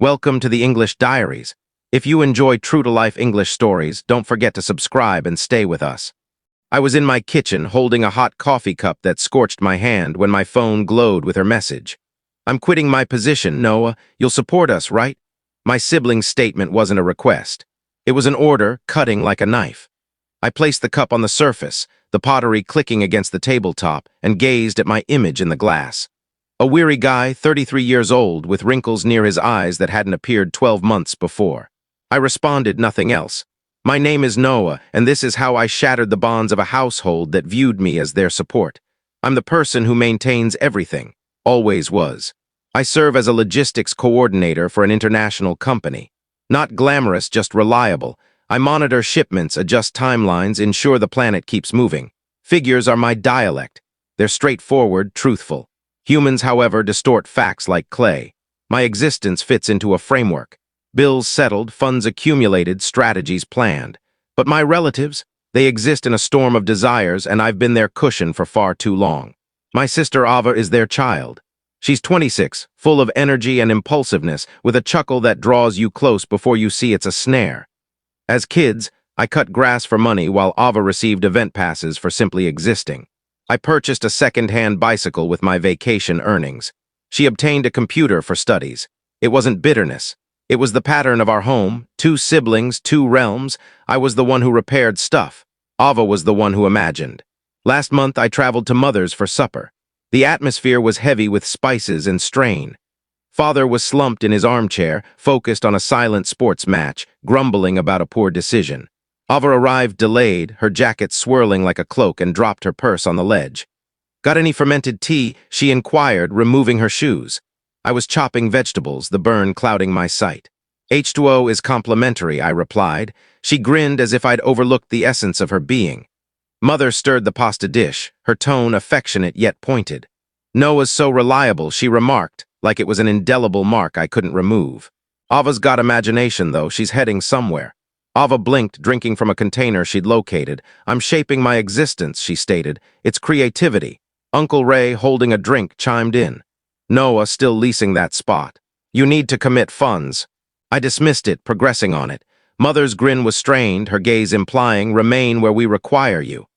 Welcome to the English Diaries. If you enjoy true-to-life English stories, don't forget to subscribe and stay with us. I was in my kitchen holding a hot coffee cup that scorched my hand when my phone glowed with her message. "I'm quitting my position, Noah. You'll support us, right?" My sibling's statement wasn't a request. It was an order, cutting like a knife. I placed the cup on the surface, the pottery clicking against the tabletop, and gazed at my image in the glass. A weary guy, 33 years old, with wrinkles near his eyes that hadn't appeared 12 months before. I responded nothing else. My name is Noah, and this is how I shattered the bonds of a household that viewed me as their support. I'm the person who maintains everything, always was. I serve as a logistics coordinator for an international company. Not glamorous, just reliable. I monitor shipments, adjust timelines, ensure the planet keeps moving. Figures are my dialect. They're straightforward, truthful. Humans, however, distort facts like clay. My existence fits into a framework. Bills settled, funds accumulated, strategies planned. But my relatives, they exist in a storm of desires, and I've been their cushion for far too long. My sister Ava is their child. She's 26, full of energy and impulsiveness, with a chuckle that draws you close before you see it's a snare. As kids, I cut grass for money while Ava received event passes for simply existing. I purchased a second-hand bicycle with my vacation earnings. She obtained a computer for studies. It wasn't bitterness. It was the pattern of our home. 2 siblings, 2 realms. I was the one who repaired stuff. Ava was the one who imagined. Last month, I traveled to Mother's for supper. The atmosphere was heavy with spices and strain. Father was slumped in his armchair, focused on a silent sports match, grumbling about a poor decision. Ava arrived delayed, her jacket swirling like a cloak, and dropped her purse on the ledge. "Got any fermented tea?" she inquired, removing her shoes. I was chopping vegetables, the burn clouding my sight. "H2O is complimentary," I replied. She grinned as if I'd overlooked the essence of her being. Mother stirred the pasta dish, her tone affectionate yet pointed. "Noah's so reliable," she remarked, like it was an indelible mark I couldn't remove. "Ava's got imagination, though. She's heading somewhere." Ava blinked, drinking from a container she'd located. "I'm shaping my existence," she stated. "It's creativity." Uncle Ray, holding a drink, chimed in. "Noah, still leasing that spot. You need to commit funds." I dismissed it, progressing on it. Mother's grin was strained, her gaze implying, "Remain where we require you."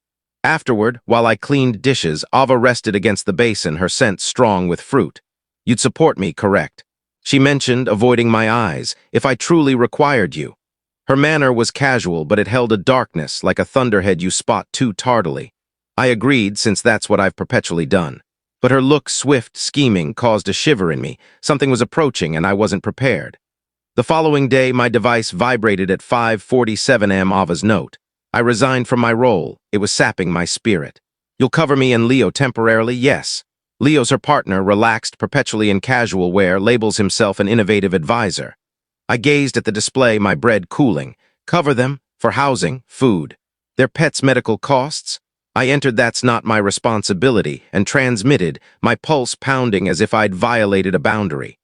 Afterward, while I cleaned dishes, Ava rested against the basin, her scent strong with fruit. "You'd support me, correct?" she mentioned, avoiding my eyes. "If I truly required you." Her manner was casual, but it held a darkness, like a thunderhead you spot too tardily. I agreed, since that's what I've perpetually done. But her look, swift, scheming, caused a shiver in me. Something was approaching, and I wasn't prepared. The following day, my device vibrated at 5:47 am. Ava's note. I resigned from my role. It was sapping my spirit. "You'll cover me and Leo temporarily?" "Yes." Leo's her partner, relaxed, perpetually in casual wear, labels himself an innovative advisor. I gazed at the display, my bread cooling. "Cover them? For housing, food. Their pets' medical costs?" I entered "That's not my responsibility," and transmitted, my pulse pounding as if I'd violated a boundary.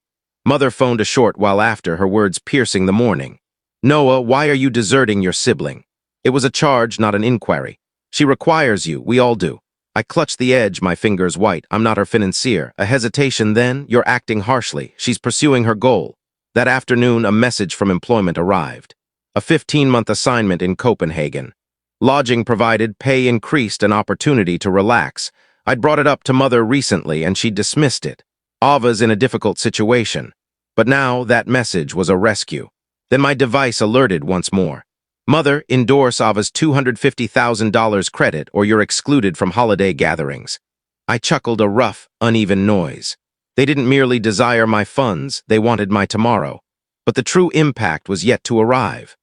Mother phoned a short while after, her words piercing the morning. "Noah, why are you deserting your sibling?" It was a charge, not an inquiry. "She requires you, we all do." I clutched the edge, my fingers white. "I'm not her financier." A hesitation, then, "You're acting harshly. She's pursuing her goal." That afternoon, a message from employment arrived. A 15-month assignment in Copenhagen. Lodging provided, pay increased, an opportunity to relax. I'd brought it up to Mother recently, and she dismissed it. Ava's in a difficult situation. But now, that message was a rescue. Then my device alerted once more. "Mother, endorse Ava's $250,000 credit, or you're excluded from holiday gatherings." I chuckled, a rough, uneven noise. They didn't merely desire my funds, they wanted my tomorrow. But the true impact was yet to arrive.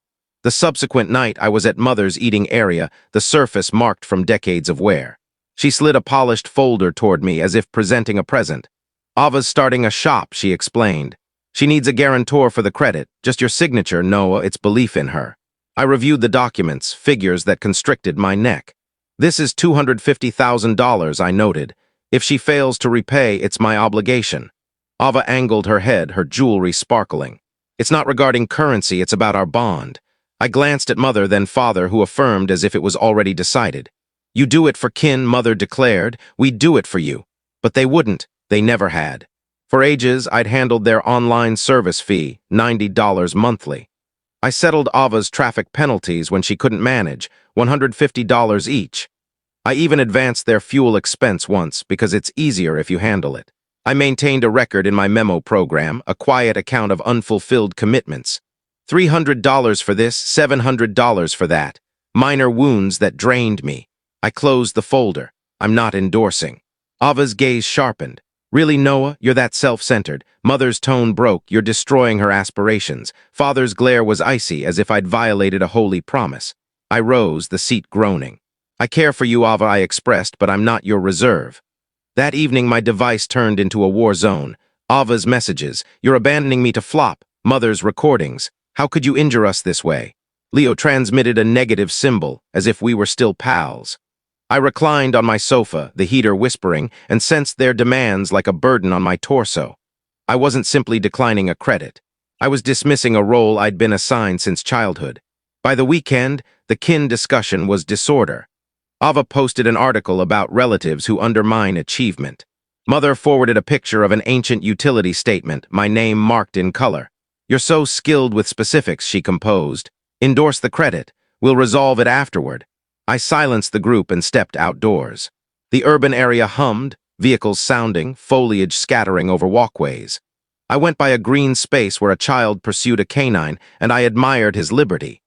The subsequent night, I was at Mother's eating area, the surface marked from decades of wear. She slid a polished folder toward me as if presenting a present. "Ava's starting a shop," she explained. "She needs a guarantor for the credit. Just your signature, Noah, it's belief in her." I reviewed the documents, figures that constricted my neck. "This is $250,000, I noted. If she fails to repay, it's my obligation." Ava angled her head, her jewelry sparkling. "It's not regarding currency, it's about our bond." I glanced at Mother, then Father, who affirmed as if it was already decided. "You do it for kin," Mother declared. "We do it for you." But they wouldn't. They never had. For ages, I'd handled their online service fee, $90 monthly. I settled Ava's traffic penalties when she couldn't manage, $150 each. I even advanced their fuel expense once because it's easier if you handle it. I maintained a record in my memo program, a quiet account of unfulfilled commitments. $300 for this, $700 for that. Minor wounds that drained me. I closed the folder. I'm not endorsing. Ava's gaze sharpened. Really, Noah? You're that self-centered. Mother's tone broke. You're destroying her aspirations. Father's glare was icy, as if I'd violated a holy promise. I rose, the seat groaning. I care for you, Ava, I expressed, but I'm not your reserve. That evening, my device turned into a war zone. Ava's messages. You're abandoning me to flop. Mother's recordings. How could you injure us this way? Leo transmitted a negative symbol, as if we were still pals. I reclined on my sofa, the heater whispering, and sensed their demands like a burden on my torso. I wasn't simply declining a credit. I was dismissing a role I'd been assigned since childhood. By the weekend, the kin discussion was disorder. Ava posted an article about relatives who undermine achievement. Mother forwarded a picture of an ancient utility statement, my name marked in color. You're so skilled with specifics, she composed. Endorse the credit. We'll resolve it afterward. I silenced the group and stepped outdoors. The urban area hummed, vehicles sounding, foliage scattering over walkways. I went by a green space where a child pursued a canine, and I admired his liberty.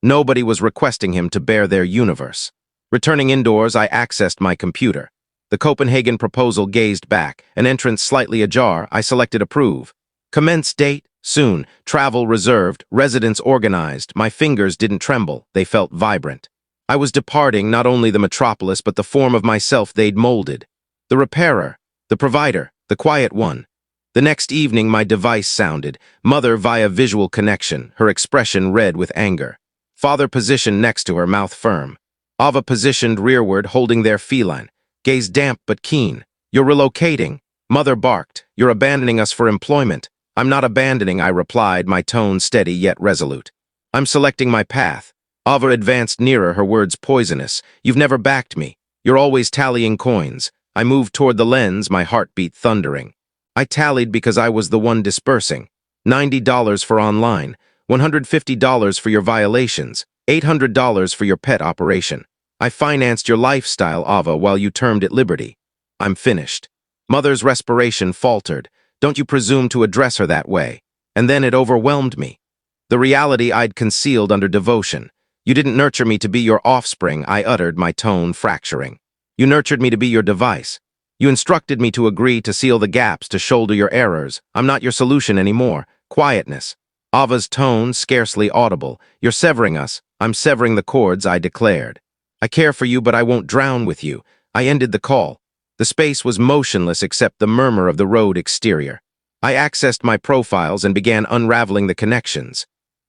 Nobody was requesting him to bear their universe. Returning indoors, I accessed my computer. The Copenhagen proposal gazed back, an entrance slightly ajar. I selected approve. Commence date? Soon. Travel reserved, residence organized. My fingers didn't tremble, they felt vibrant. I was departing not only the metropolis but the form of myself they'd molded. The repairer, the provider, the quiet one. The next evening my device sounded, mother via visual connection, her expression red with anger. Father positioned next to her, mouth firm. Ava positioned rearward, holding their feline. Gaze damp but keen. You're relocating. Mother barked. You're abandoning us for employment. I'm not abandoning, I replied, my tone steady yet resolute. I'm selecting my path. Ava advanced nearer, her words poisonous. You've never backed me. You're always tallying coins. I moved toward the lens, my heartbeat thundering. I tallied because I was the one dispersing. $90 for online, $150 for your violations, $800 for your pet operation. I financed your lifestyle, Ava, while you termed it liberty. I'm finished. Mother's respiration faltered. Don't you presume to address her that way. And then it overwhelmed me. The reality I'd concealed under devotion. You didn't nurture me to be your offspring, I uttered, my tone fracturing. You nurtured me to be your device. You instructed me to agree to seal the gaps, to shoulder your errors. I'm not your solution anymore. Quietness. Ava's tone scarcely audible. You're severing us. I'm severing the cords, I declared. I care for you, but I won't drown with you. I ended the call. The space was motionless except the murmur of the road exterior. I accessed my profiles and began unraveling the connections.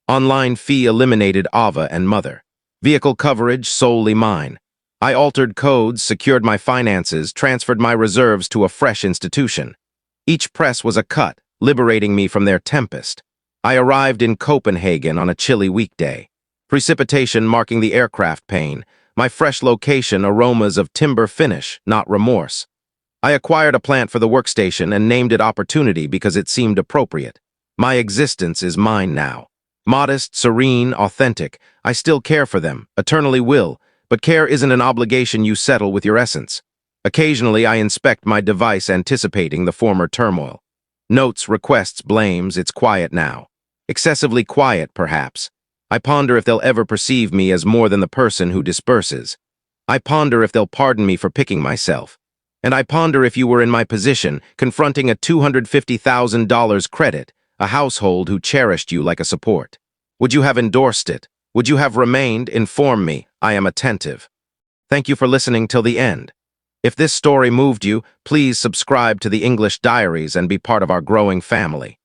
Online fee eliminated Ava and mother. Vehicle coverage solely mine. I altered codes, secured my finances, transferred my reserves to a fresh institution. Each press was a cut, liberating me from their tempest. I arrived in Copenhagen on a chilly weekday. Precipitation marking the aircraft pane. My fresh location aromas of timber finish, not remorse. I acquired a plant for the workstation and named it Opportunity because it seemed appropriate. My existence is mine now. Modest, serene, authentic, I still care for them, eternally will, but care isn't an obligation you settle with your essence. Occasionally, I inspect my device anticipating the former turmoil. Notes, requests, blames, it's quiet now. Excessively quiet, perhaps. I ponder if they'll ever perceive me as more than the person who disperses. I ponder if they'll pardon me for picking myself. And I ponder if you were in my position, confronting a $250,000 credit, a household who cherished you like a support. Would you have endorsed it? Would you have remained? Inform me. I am attentive. Thank you for listening till the end. If this story moved you, please subscribe to the English Diaries and be part of our growing family.